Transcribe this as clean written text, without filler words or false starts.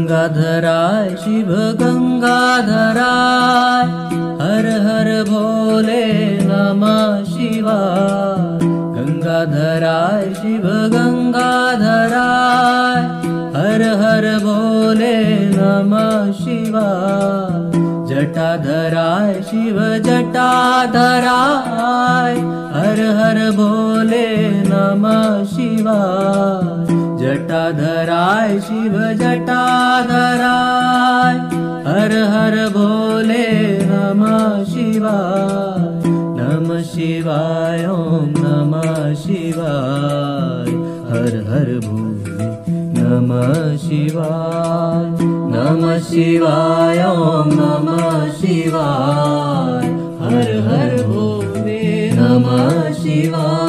गंगाधराय शिव गंगाधराय, हर हर भोले नमः शिवाय। गंगाधराय शिव गंगाधराय, हर हर भोले नमः शिवाय। जटाधराय शिव जटाधराय, हर हर भोले नमः शिवाय। जटाधराय शिव जटाधराय, हर हर भोले नमः शिवाय। नमः शिवाय ओम नमः शिवाय, हर हर भोले नमः शिवाय। नमः शिवाय ओम नमः शिवाय, हर हर भोले नमः शिवाय।